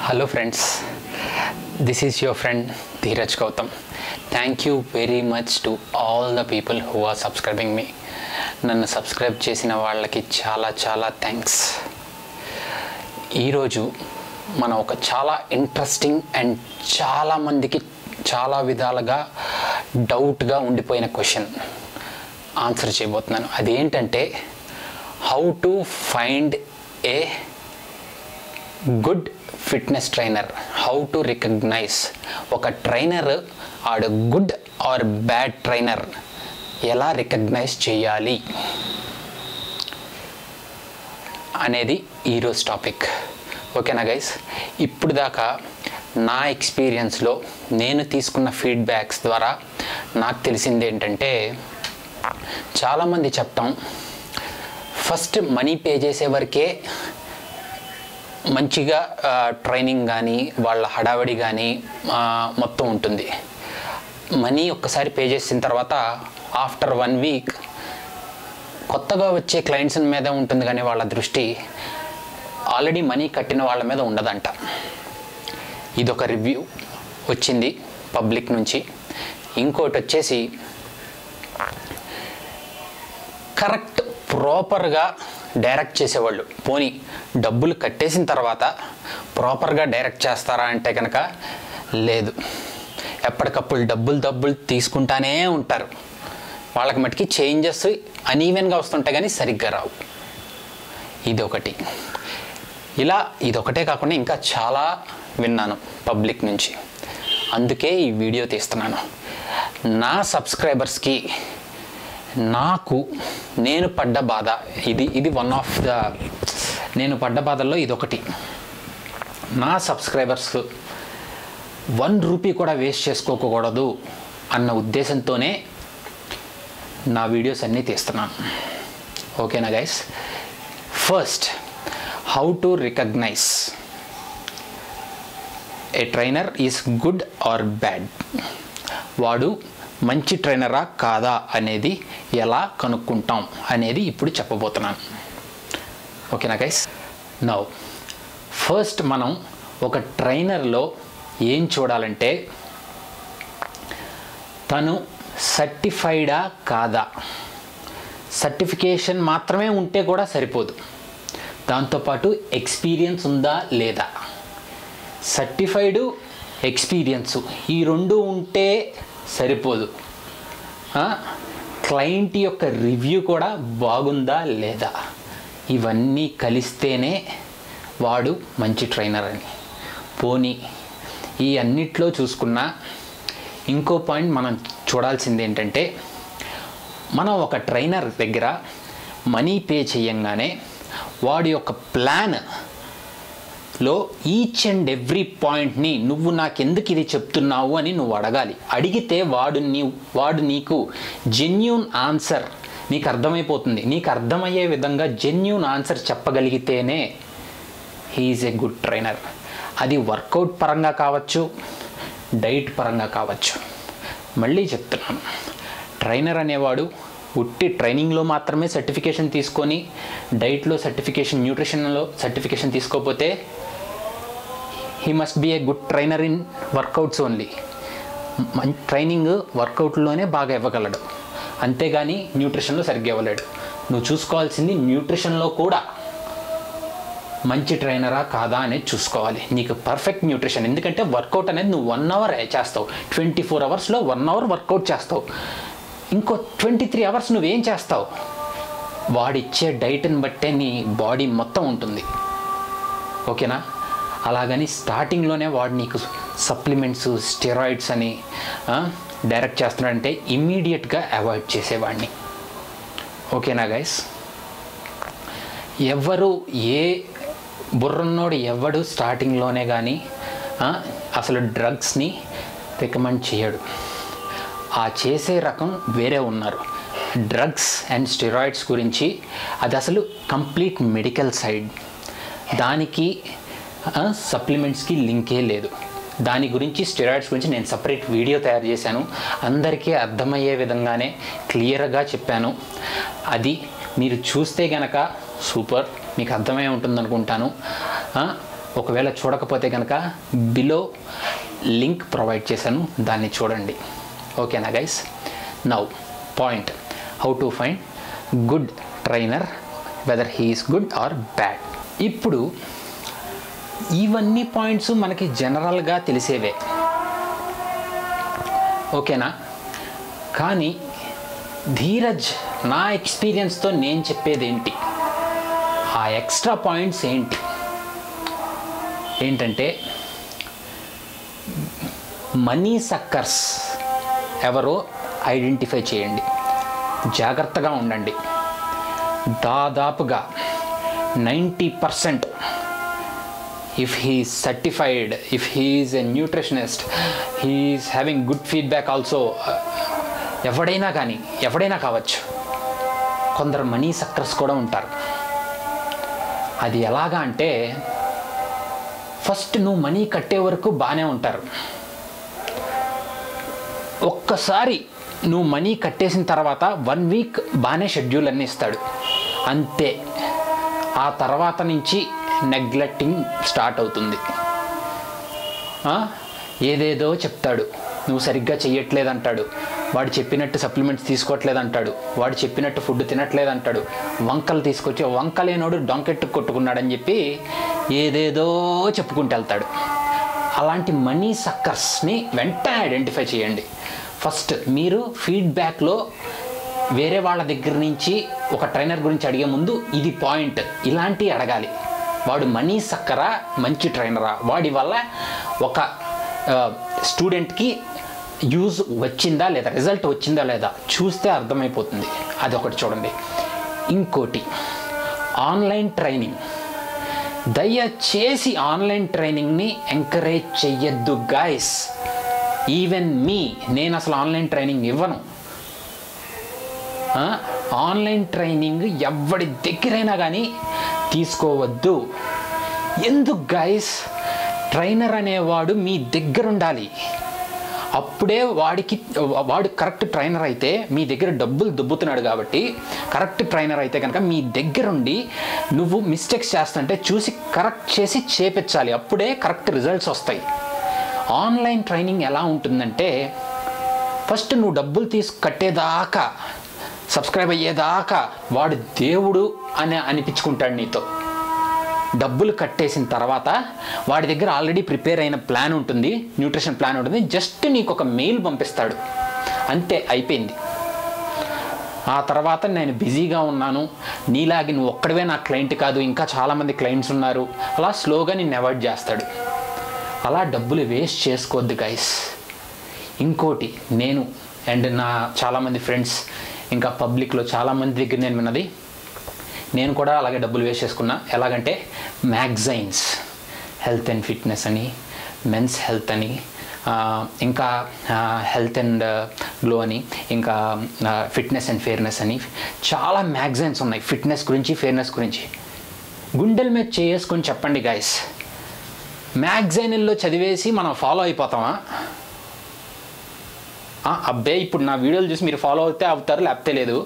Hello friends, this is your friend Dheeraj Gautam. Thank you very much to all the people who are subscribing me. నన్ను subscribe చేసిన వాళ్ళకి చాలా thanks. ఈరోజు మనం ఒక చాలా ఇంట్రెస్టింగ్ అండ్ చాలామందికి చాలా విధాలుగా డౌట్గా ఉండిపోయిన క్వశ్చన్ ఆన్సర్ చేయబోతున్నాను. అదేంటంటే how to find a good fitness trainer, how to recognise ఒక ట్రైనర్ ఆడు గుడ్ ఆర్ బ్యాడ్ ట్రైనర్ ఎలా రికగ్నైజ్ చేయాలి అనేది ఈరోజు టాపిక్. ఓకేనా గైస్? ఇప్పుడు దాకా నా ఎక్స్పీరియన్స్లో నేను తీసుకున్న ఫీడ్బ్యాక్స్ ద్వారా నాకు తెలిసింది ఏంటంటే, చాలామంది చెప్తాం ఫస్ట్ మనీ పే చేసే వరకే మంచిగా ట్రైనింగ్ కానీ వాళ్ళ హడావడి కానీ మొత్తం ఉంటుంది. మనీ ఒక్కసారి పే చేసిన తర్వాత ఆఫ్టర్ 1 వీక్ కొత్తగా వచ్చే క్లయింట్స్ మీద ఉంటుంది, కానీ వాళ్ళ దృష్టి ఆల్రెడీ మనీ కట్టిన వాళ్ళ మీద ఉండదంట. ఇదొక రివ్యూ వచ్చింది పబ్లిక్ నుంచి. ఇంకోటి వచ్చేసి కరెక్ట్ ప్రాపర్గా డైరెక్ట్ చేసేవాళ్ళు, పోనీ డబ్బులు కట్టేసిన తర్వాత ప్రాపర్గా డైరెక్ట్ చేస్తారా అంటే కనుక లేదు, ఎప్పటికప్పుడు డబ్బులు తీసుకుంటానే ఉంటారు. వాళ్ళకి మటుకి చేంజెస్ అనీవెన్గా వస్తుంటాయి కానీ సరిగ్గా రావు. ఇదొకటి. ఇలా ఇదొకటే కాకుండా ఇంకా చాలా విన్నాను పబ్లిక్ నుంచి, అందుకే ఈ వీడియో తీస్తున్నాను. నా సబ్స్క్రైబర్స్కి నేను పడ్డ బాధ ఇది వన్ ఆఫ్ ద నేను పడ్డ బాధల్లో ఇదొకటి. నా సబ్స్క్రైబర్స్ 1 రూపీ కూడా వేస్ట్ చేసుకోకూడదు అన్న ఉద్దేశంతోనే నా వీడియోస్ అన్నీ తీస్తున్నాను. ఓకేనా guys? First, how to recognise a trainer is good or bad. వాడు మంచి ట్రైనరా కాదా అనేది ఎలా కనుక్కుంటాం అనేది ఇప్పుడు చెప్పబోతున్నాను. ఓకేనా గైస్? నౌ ఫస్ట్ మనం ఒక ట్రైనర్లో ఏం చూడాలంటే, తను సర్టిఫైడా కాదా. సర్టిఫికేషన్ మాత్రమే ఉంటే కూడా సరిపోదు, దాంతోపాటు ఎక్స్పీరియన్స్ ఉందా లేదా. సర్టిఫైడు, ఎక్స్పీరియన్సు ఈ రెండు ఉంటే సరిపోదు, క్లయింట్ యొక్క రివ్యూ కూడా బాగుందా లేదా. ఇవన్నీ కలిస్తేనే వాడు మంచి ట్రైనర్ అని. పోనీ ఈ అన్నిట్లో చూసుకున్నా ఇంకో పాయింట్ మనం చూడాల్సింది ఏంటంటే, మనం ఒక ట్రైనర్ దగ్గర మనీ పే చేయంగానే వాడి యొక్క ప్లాన్లో ఈచ్ అండ్ ఎవ్రీ పాయింట్ని నువ్వు నాకెందుకు ఇది చెప్తున్నావు అని నువ్వు అడగాలి. అడిగితే వాడు నీకు జెన్యూన్ ఆన్సర్ నీకు అర్థమైపోతుంది. నీకు అర్థమయ్యే విధంగా జెన్యూన్ ఆన్సర్ చెప్పగలిగితేనే హీఈస్ ఏ గుడ్ ట్రైనర్. అది వర్కౌట్ పరంగా కావచ్చు, డైట్ పరంగా కావచ్చు. మళ్ళీ చెప్తున్నాను, ట్రైనర్ అనేవాడు ఉట్టి ట్రైనింగ్లో మాత్రమే సర్టిఫికేషన్ తీసుకొని డైట్లో సర్టిఫికేషన్, న్యూట్రిషన్లో సర్టిఫికేషన్ తీసుకోకపోతే he must be a good trainer in workouts only. Training వర్కౌట్లోనే బాగా ఇవ్వగలడు, అంతేగాని న్యూట్రిషన్లో సరిగ్గా ఇవ్వలేడు. నువ్వు చూసుకోవాల్సింది న్యూట్రిషన్లో కూడా మంచి ట్రైనరా కాదా అనేది చూసుకోవాలి. నీకు పర్ఫెక్ట్ న్యూట్రిషన్, ఎందుకంటే వర్కౌట్ అనేది నువ్వు 1 అవర్ చేస్తావు, 24 అవర్స్లో 1 అవర్ వర్కౌట్ చేస్తావు, ఇంకో 23 అవర్స్ నువ్వేం చేస్తావు. వాడిచ్చే డైట్ని బట్టే నీ బాడీ మొత్తం ఉంటుంది. ఓకేనా? అలాగని స్టార్టింగ్లోనే వాడు నీకు సప్లిమెంట్స్, స్టెరాయిడ్స్ అని డైరెక్ట్ చేస్తున్నాడంటే ఇమ్మీడియట్గా అవాయిడ్ చేసేవాడిని. ఓకేనా గైస్? ఏ బుర్రన్నోడు ఎవడు స్టార్టింగ్లోనే కానీ అసలు డ్రగ్స్ని రికమెండ్ చేయడు. ఆ చేసే రకం వేరే ఉన్నారు. డ్రగ్స్ అండ్ స్టెరాయిడ్స్ గురించి అది అసలు కంప్లీట్ మెడికల్ సైడ్, దానికి సప్లిమెంట్స్కి లింకే లేదు. దాని గురించి, స్టెరాయిడ్స్ గురించి నేను సపరేట్ వీడియో తయారు చేశాను. అందరికీ అర్థమయ్యే విధంగానే క్లియర్గా చెప్పాను. అది మీరు చూస్తే గనక సూపర్, మీకు అర్థమై ఉంటుంది అనుకుంటాను. ఒకవేళ చూడకపోతే కనుక బిలో లింక్ ప్రొవైడ్ చేశాను, దాన్ని చూడండి. ఓకేనా guys? Now point, how to find good trainer, whether he is good or bad. ఇప్పుడు ఇవన్నీ పాయింట్స్ మనకి జనరల్గా తెలిసేవే, ఓకేనా? కానీ ధీరజ్ నా ఎక్స్పీరియన్స్తో నేను చెప్పేది ఏంటి, ఆ ఎక్స్ట్రా పాయింట్స్ ఏంటంటే మనీ సక్కర్స్ ఎవరో ఐడెంటిఫై చేయండి, జాగ్రత్తగా ఉండండి. దాదాపుగా 90% if he is certified, if he is a nutritionist, he is having good feedback also, ఎవడైనా కావచ్చు. కొందరు మనీ సక్కర్స్ కూడా ఉంటారు. అది ఎలాగా అంటే, ఫస్ట్ నువ్వు మనీ కట్టే వరకు బాగానే ఉంటారు. ఒక్కసారి నువ్వు మనీ కట్టేసిన తర్వాత 1 వీక్ బాగానే షెడ్యూల్ అన్నీ ఇస్తాడు, అంతే. ఆ తర్వాత నుంచి నెగ్లెక్టింగ్ స్టార్ట్ అవుతుంది. ఏదేదో చెప్తాడు, నువ్వు సరిగ్గా చెయ్యట్లేదంటాడు, వాడు చెప్పినట్టు సప్లిమెంట్స్ తీసుకోవట్లేదంటాడు, వాడు చెప్పినట్టు ఫుడ్ తినట్లేదంటాడు, వంకలు తీసుకొచ్చి వంకలేనోడు డొంకెట్టు కొట్టుకున్నాడని చెప్పి ఏదేదో చెప్పుకుంటూ వెళ్తాడు. అలాంటి మనీ సక్కర్స్ని వెంటనే ఐడెంటిఫై చేయండి. ఫస్ట్ మీరు ఫీడ్బ్యాక్లో వేరే వాళ్ళ దగ్గర నుంచి ఒక ట్రైనర్ గురించి అడిగే ముందు ఇది పాయింట్, ఇలాంటివి అడగాలి. వాడు మనీ సక్కరా, మంచి ట్రైనరా, వాడి వల్ల ఒక స్టూడెంట్కి యూజ్ వచ్చిందా లేదా, రిజల్ట్ వచ్చిందా లేదా చూస్తే అర్థమైపోతుంది. అది ఒకటి చూడండి. ఇంకోటి, ఆన్లైన్ ట్రైనింగ్. దయచేసి ఆన్లైన్ ట్రైనింగ్ని ఎంకరేజ్ చెయ్యొద్దు గాయస్. ఈవెన్ నేను అసలు ఆన్లైన్ ట్రైనింగ్ ఇవ్వను. ఆన్లైన్ ట్రైనింగ్ ఎవరి దగ్గరైనా కానీ తీసుకోవద్దు. ఎందుకు గైస్? ట్రైనర్ అనేవాడు మీ దగ్గర ఉండాలి. అప్పుడే వాడు కరెక్ట్ ట్రైనర్ అయితే, మీ దగ్గర డబ్బులు దుబ్బుతున్నాడు కాబట్టి కరెక్ట్ ట్రైనర్ అయితే కనుక మీ దగ్గరుండి నువ్వు మిస్టేక్స్ చేస్తుంటే చూసి కరెక్ట్ చేసి చేపించాలి. అప్పుడే కరెక్ట్ రిజల్ట్స్ వస్తాయి. ఆన్లైన్ ట్రైనింగ్ ఎలా ఉంటుందంటే, ఫస్ట్ నువ్వు డబ్బులు కట్టేదాకా, సబ్స్క్రైబ్ అయ్యేదాకా వాడు దేవుడు అని అనిపించుకుంటాడు నీతో. డబ్బులు కట్టేసిన తర్వాత వాడి దగ్గర ఆల్రెడీ ప్రిపేర్ అయిన ప్లాన్ ఉంటుంది, న్యూట్రిషన్ ప్లాన్ ఉంటుంది. జస్ట్ నీకు ఒక మెయిల్ పంపిస్తాడు, అంతే, అయిపోయింది. ఆ తర్వాత నేను బిజీగా ఉన్నాను, నీలాగి నువ్వు ఒక్కడవే నా క్లయింట్ కాదు, ఇంకా చాలామంది క్లయింట్స్ ఉన్నారు, అలా స్లోగా నిన్ను అవాయిడ్ చేస్తాడు. అలా డబ్బులు వేస్ట్ చేసుకోవద్దు గైస్. ఇంకోటి, నేను అండ్ నా చాలామంది ఫ్రెండ్స్ ఇంకా పబ్లిక్లో చాలామంది దగ్గర నేను విన్నది, నేను కూడా అలాగే డబ్బులు వేస్ట్ చేసుకున్నా. ఎలాగంటే మ్యాగజైన్స్, హెల్త్ అండ్ ఫిట్నెస్ అని, మెన్స్ హెల్త్ అని, ఇంకా హెల్త్ అండ్ గ్లో అని, ఇంకా ఫిట్నెస్ అండ్ ఫెయిర్నెస్ అని చాలా మ్యాగజైన్స్ ఉన్నాయి ఫిట్నెస్ గురించి, ఫెయిర్నెస్ గురించి. గుండెల మీద చేసుకొని చెప్పండి గాయస్, మ్యాగజైన్లో చదివేసి మనం ఫాలో అయిపోతామా? అబ్బే, ఇప్పుడు నా వీడియోలు చూసి మీరు ఫాలో అవుతారు, లేకపోతే లేదు.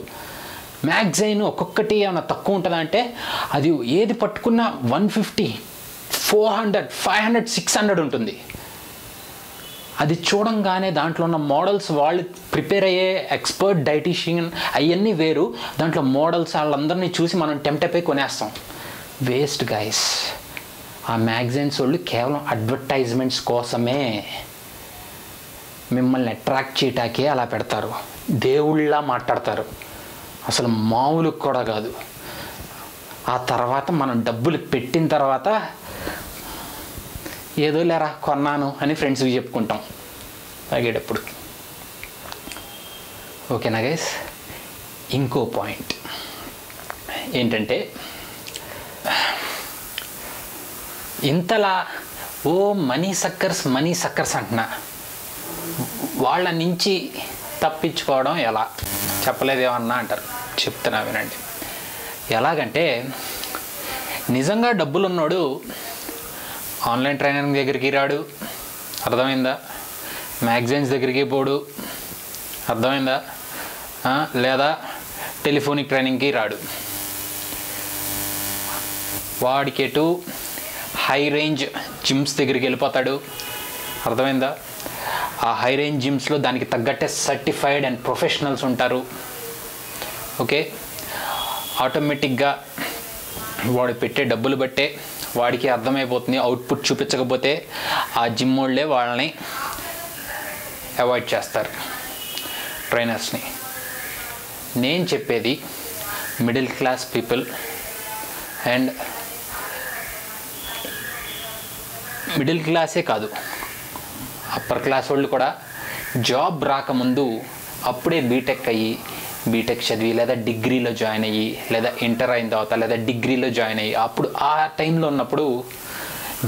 మ్యాగజైన్ ఒక్కొక్కటి ఏమైనా తక్కువ ఉంటుందా అంటే, అది ఏది పట్టుకున్నా 150, 400, 500, 600 ఉంటుంది. అది చూడంగానే దాంట్లో ఉన్న మోడల్స్, వాళ్ళు ప్రిపేర్ అయ్యే ఎక్స్పర్ట్ డైటీషియన్ అవన్నీ వేరు, దాంట్లో మోడల్స్ వాళ్ళందరినీ చూసి మనం టెంప్ట్ అయిపోయి కొనేస్తాం. Waste guys. ఆ మ్యాగజైన్స్ వాళ్ళు కేవలం అడ్వర్టైజ్మెంట్స్ కోసమే, మిమ్మల్ని అట్రాక్ట్ చేయటాకే అలా పెడతారు. దేవుళ్ళ మాట్లాడతారు, అసలు మామూలు కూడా కాదు. ఆ తర్వాత మనం డబ్బులు పెట్టిన తర్వాత ఏదో లేరా కొన్నాను అని ఫ్రెండ్స్కి చెప్పుకుంటాం తాగేటప్పుడు. ఓకేనా గైస్? ఇంకో పాయింట్ ఏంటంటే, ఇంతలా మనీ సక్కర్స్ అంటున్నా, వాళ్ళ నుంచి తప్పించుకోవడం ఎలా? చెప్పలేదేమన్నా అంటారు, చెప్తున్నా వినండి. ఎలాగంటే, నిజంగా డబ్బులున్నాడు ఆన్లైన్ ట్రైనింగ్ దగ్గరికి రాడు, అర్థమైందా? మ్యాగజైన్స్ దగ్గరికి పోడు, అర్థమైందా? లేదా టెలిఫోనిక్ ట్రైనింగ్కి రాడు. వాడికి ఎటు హై రేంజ్ జిమ్స్ దగ్గరికి వెళ్ళిపోతాడు. అర్థమైందా? ఆ హై రేంజ్ జిమ్స్లో దానికి తగ్గట్టే సర్టిఫైడ్ అండ్ ప్రొఫెషనల్స్ ఉంటారు. ఓకే, ఆటోమేటిక్గా వాడు పెట్టే డబ్బులు బట్టే వాడికి అర్థమైపోతుంది. అవుట్పుట్ చూపించకపోతే ఆ జిమ్ వాళ్ళే వాళ్ళని అవాయిడ్ చేస్తారు, ట్రైనర్స్ని. నేను చెప్పేది middle class people and middle క్లాసే కాదు, అప్పర్ క్లాస్ వాళ్ళు కూడా జాబ్ రాకముందు అప్పుడే బీటెక్ అయ్యి, బీటెక్ చదివి లేదా డిగ్రీలో జాయిన్ అయ్యి లేదా ఇంటర్ అయిన తర్వాత లేదా డిగ్రీలో జాయిన్ అయ్యి అప్పుడు ఆ టైంలో ఉన్నప్పుడు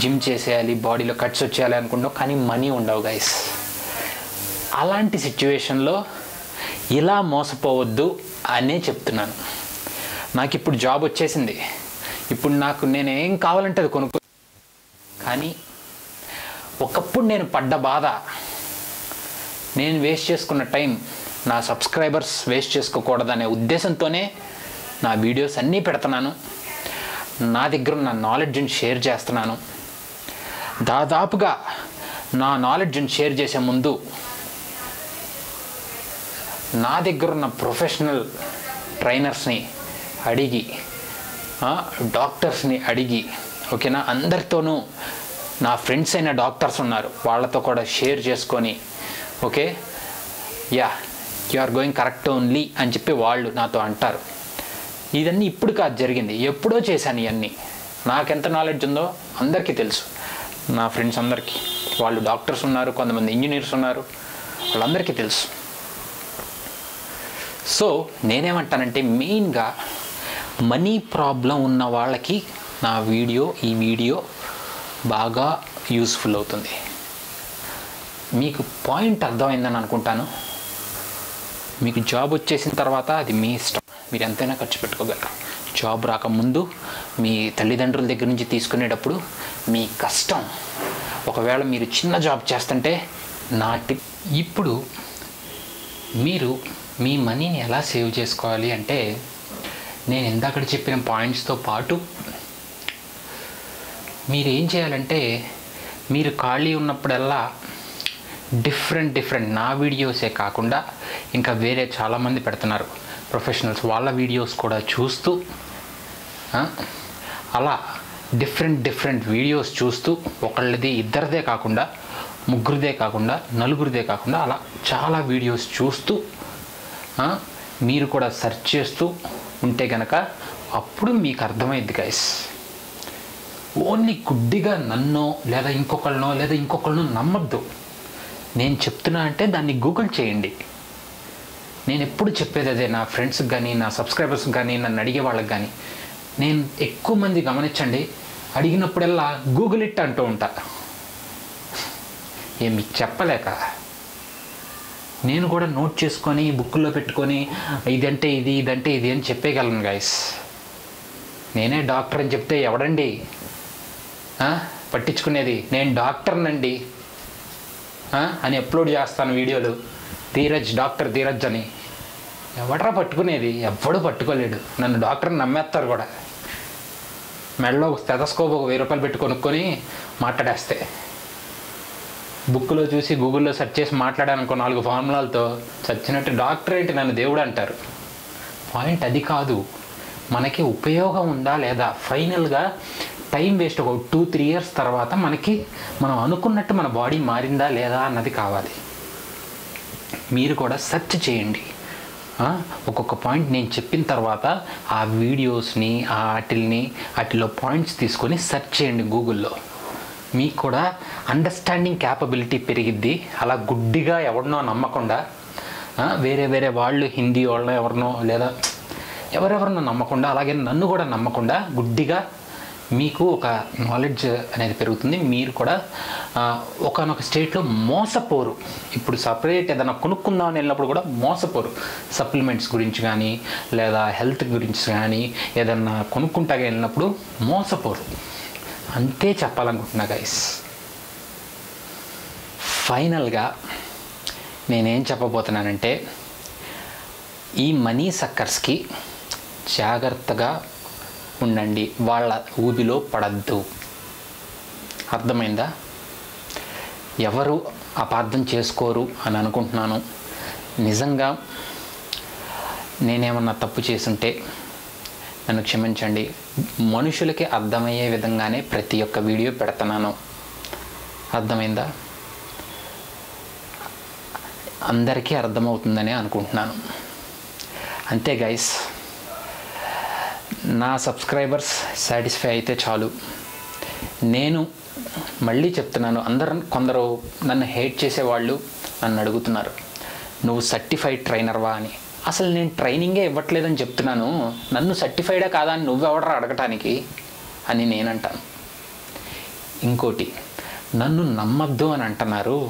జిమ్ చేసేయాలి, బాడీలో కట్స్ వచ్చేయాలి అనుకుంటాం, కానీ మనీ ఉండవు గైస్. అలాంటి సిచ్యువేషన్లో ఇలా మోసపోవద్దు అనే చెప్తున్నాను. నాకు ఇప్పుడు జాబ్ వచ్చేసింది, ఇప్పుడు నాకు నేనేం కావాలంటే అది కొనుక్కో, కానీ ఒకప్పుడు నేను పడ్డ బాధ, నేను వేస్ట్ చేసుకున్న టైం నా సబ్స్క్రైబర్స్ వేస్ట్ చేసుకోకూడదనే ఉద్దేశంతోనే నా వీడియోస్ అన్నీ పెడుతున్నాను. నా దగ్గర ఉన్న నాలెడ్జ్ని షేర్ చేస్తున్నాను. దాదాపుగా నా నాలెడ్జ్ని షేర్ చేసే ముందు నా దగ్గర ఉన్న ప్రొఫెషనల్ ట్రైనర్స్ని అడిగి, డాక్టర్స్ని అడిగి, ఓకేనా, అందరితోనూ నా ఫ్రెండ్స్ అయిన డాక్టర్స్ ఉన్నారు, వాళ్ళతో కూడా షేర్ చేసుకొని, okay, yeah you are going correct only అని చెప్పి వాళ్ళు నాతో అంటారు. ఇదన్నీ ఇప్పుడు కాదు జరిగింది, ఎప్పుడో చేశాను ఇవన్నీ. నాకెంత నాలెడ్జ్ ఉందో అందరికీ తెలుసు, నా ఫ్రెండ్స్ అందరికీ. వాళ్ళు డాక్టర్స్ ఉన్నారు, కొంతమంది ఇంజనీర్స్ ఉన్నారు, వాళ్ళందరికీ తెలుసు. సో నేనేమంటానంటే మెయిన్గా మనీ ప్రాబ్లం ఉన్న వాళ్ళకి నా ఈ వీడియో బాగా యూస్ఫుల్ అవుతుంది. మీకు పాయింట్ అర్థమైందని అనుకుంటాను. మీకు జాబ్ వచ్చేసిన తర్వాత అది మీ ఇష్టం, మీరు ఎంతైనా ఖర్చు పెట్టుకోగలరు. జాబ్ రాకముందు మీ తల్లిదండ్రుల దగ్గర నుంచి తీసుకునేటప్పుడు మీ కష్టం, ఒకవేళ మీరు చిన్న జాబ్ చేస్తుంటే నా టిప్. ఇప్పుడు మీరు మీ మనీని ఎలా సేవ్ చేసుకోవాలి అంటే, నేను ఇందాక చెప్పిన పాయింట్స్తో పాటు మీరు ఏం చేయాలంటే, మీరు ఖాళీ ఉన్నప్పుడల్లా డిఫరెంట్ నా వీడియోసే కాకుండా ఇంకా వేరే చాలామంది పెడుతున్నారు ప్రొఫెషనల్స్, వాళ్ళ వీడియోస్ కూడా చూస్తూ, అలా డిఫరెంట్ వీడియోస్ చూస్తూ, ఒకళ్ళది ఇద్దరిదే కాకుండా, ముగ్గురిదే కాకుండా, నలుగురిదే కాకుండా, అలా చాలా వీడియోస్ చూస్తూ మీరు కూడా సెర్చ్ చేస్తూ ఉంటే కనుక అప్పుడు మీకు అర్థమైంది గైస్. ఓన్లీ గుడ్డిగా నన్నో లేదా ఇంకొకళ్ళనో నమ్మద్దు. నేను చెప్తున్నా అంటే దాన్ని గూగుల్ చేయండి. నేను ఎప్పుడు చెప్పేది అదే నా ఫ్రెండ్స్కి కానీ, నా సబ్స్క్రైబర్స్కి కానీ, నన్ను అడిగే వాళ్ళకి కానీ. నేను ఎక్కువ మంది గమనించండి, అడిగినప్పుడల్లా గూగుల్ ఇట్ అంటూ ఉంటా. ఏమి చెప్పలేక నేను కూడా నోట్ చేసుకొని బుక్లో పెట్టుకొని ఇదంటే ఇది అని చెప్పేయగలను గైస్. నేనే డాక్టర్ అని చెప్తే ఎవడండి పట్టించుకునేది? నేను డాక్టర్నండి అని అప్లోడ్ చేస్తాను వీడియోలు, డాక్టర్ ధీరజ్ అని. ఎవడరా పట్టుకునేది? ఎవ్వడు పట్టుకోలేడు. నన్ను డాక్టర్ని నమ్మేస్తారు కూడా. మెడలో స్టెథోస్కోప్ ఒక 1000 రూపాయలు పెట్టి కొనుక్కొని మాట్లాడేస్తే, బుక్లో చూసి గూగుల్లో సెర్చ్ చేసి మాట్లాడానుకో 4 ఫార్ములాలతో, చచ్చినట్టు డాక్టర్ ఏంటి నన్ను దేవుడు అంటారు. పాయింట్ అది కాదు, మనకి ఉపయోగం ఉందా లేదా, ఫైనల్గా టైం వేస్ట్ ఒక 2-3 ఇయర్స్ తర్వాత మనం అనుకున్నట్టు మన బాడీ మారిందా లేదా అన్నది కావాలి. మీరు కూడా సెర్చ్ చేయండి. ఒక్కొక్క పాయింట్ నేను చెప్పిన తర్వాత ఆ వీడియోస్ని వాటిలో పాయింట్స్ తీసుకొని సెర్చ్ చేయండి గూగుల్లో. మీకు కూడా అండర్స్టాండింగ్ క్యాపబిలిటీ పెరిగిద్ది. అలా గుడ్డిగా ఎవరినో నమ్మకుండా, వేరే వాళ్ళు హిందీ వాళ్ళనో ఎవరినో లేదా ఎవరెవరినో నమ్మకుండా, అలాగే నన్ను కూడా నమ్మకుండా గుడ్డిగా మీకు ఒక నాలెడ్జ్ అనేది పెరుగుతుంది. మీరు కూడా ఒకనొక స్టేట్లో మోసపోరు. ఇప్పుడు సపరేట్ ఏదైనా కొనుక్కుందామని వెళ్ళినప్పుడు కూడా మోసపోరు. సప్లిమెంట్స్ గురించి కానీ లేదా హెల్త్ గురించి కానీ ఏదన్నా కొనుక్కుంటా వెళ్ళినప్పుడు మోసపోరు. అంతే చెప్పాలనుకుంటున్నా గైస్. ఫైనల్గా నేనేం చెప్పబోతున్నానంటే, ఈ మనీ సక్కర్స్కి జాగ్రత్తగా ఉండండి, వాళ్ళ ఊబిలో పడద్దు. అర్థమైందా? ఎవరు అపార్థం చేసుకోరు అని అనుకుంటున్నాను. నిజంగా నేనేమన్నా తప్పు చేసుంటే నన్ను క్షమించండి. మనుషులకి అర్థమయ్యే విధంగానే ప్రతి ఒక్క వీడియో పెడుతున్నాను. అర్థమైందా? అందరికీ అర్థమవుతుందని అనుకుంటున్నాను. అంతే గైస్, నా సబ్స్క్రైబర్స్ సాటిస్ఫై అయితే చాలు. నేను మళ్ళీ చెప్తున్నాను, కొందరు నన్ను హేట్ చేసేవాళ్ళు నన్ను అడుగుతున్నారు, నువ్వు సర్టిఫైడ్ ట్రైనర్వా అని. అసలు నేను ట్రైనింగే ఇవ్వట్లేదని చెప్తున్నాను, నన్ను సర్టిఫైడా కాదా అని నువ్వెవడరా అడగటానికి అని నేనంటాను. ఇంకోటి, నన్ను నమ్మద్దు అని అంటున్నారు.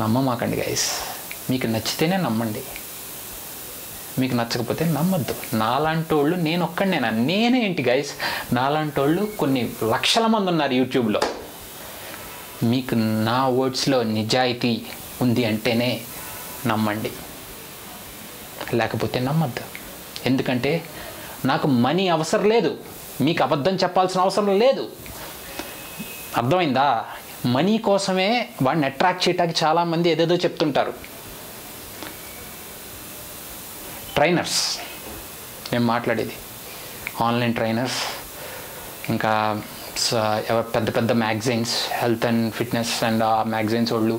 నమ్మమాకండి గైస్. మీకు నచ్చితేనే నమ్మండి, మీకు నచ్చకపోతే నమ్మద్దు. నాలాంటి వాళ్ళు నేను ఒక్కడినేనా? నేనేంటి గైస్, నాలాంటి వాళ్ళు కొన్ని లక్షల మంది ఉన్నారు యూట్యూబ్లో. మీకు నా వర్డ్స్లో నిజాయితీ ఉంది అంటేనే నమ్మండి, లేకపోతే నమ్మద్దు. ఎందుకంటే నాకు మనీ అవసరం లేదు, మీకు అబద్ధం చెప్పాల్సిన అవసరం లేదు. అర్థమైందా? మనీ కోసమే వాడిని అట్రాక్ట్ చేయడానికి చాలామంది ఏదేదో చెప్తుంటారు. ట్రైనర్స్ నేను మాట్లాడేది ఆన్లైన్ ట్రైనర్స్, ఇంకా పెద్ద పెద్ద magazines, health and fitness and ఆ మ్యాగజైన్స్ వాళ్ళు,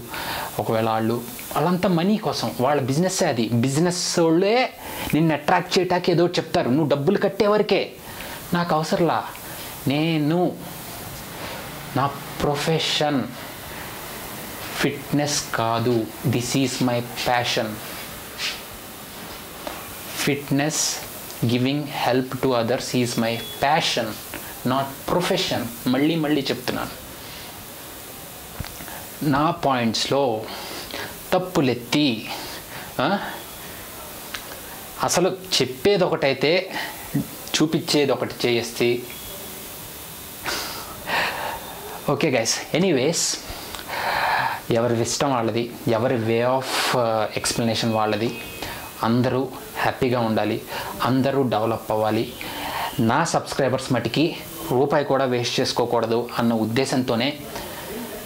ఒకవేళ వాళ్ళంతా మనీ కోసం, వాళ్ళ బిజినెస్సే అది. బిజినెస్ వాళ్ళే నిన్ను అట్రాక్ట్ చేయటానికి ఏదో చెప్తారు, నువ్వు డబ్బులు కట్టే వరకే. నాకు అవసరంలా. నేను నా ప్రొఫెషన్ ఫిట్నెస్ కాదు, this is my passion. Fitness, giving help to others is my passion, not profession. మళ్ళీ చెప్తున్నాను. నా పాయింట్స్లో తప్పులెత్తి అసలు చెప్పేది ఒకటైతే చూపించేది ఒకటి చేస్తే ఓకే గైస్. ఎనీవేస్, ఎవరి ఇష్టం వాళ్ళది, ఎవరి వే ఆఫ్ ఎక్స్ప్లెనేషన్ వాళ్ళది. అందరూ హ్యాపీగా ఉండాలి, అందరూ డెవలప్ అవ్వాలి. నా సబ్స్క్రైబర్స్ మటుకి రూపాయి కూడా వేస్ట్ చేసుకోకూడదు అన్న ఉద్దేశంతోనే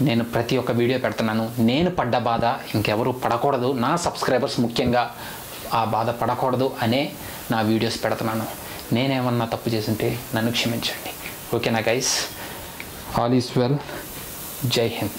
నేను ప్రతి ఒక్క వీడియో పెడుతున్నాను. నేను పడ్డ బాధ ఇంకెవరు పడకూడదు, నా సబ్స్క్రైబర్స్ ముఖ్యంగా ఆ బాధ పడకూడదు అనే నా వీడియోస్ పెడుతున్నాను. నేనేమన్నా తప్పు చేస్తుంటే నన్ను క్షమించండి. ఓకేనా గైస్? All is well. జై హింద్.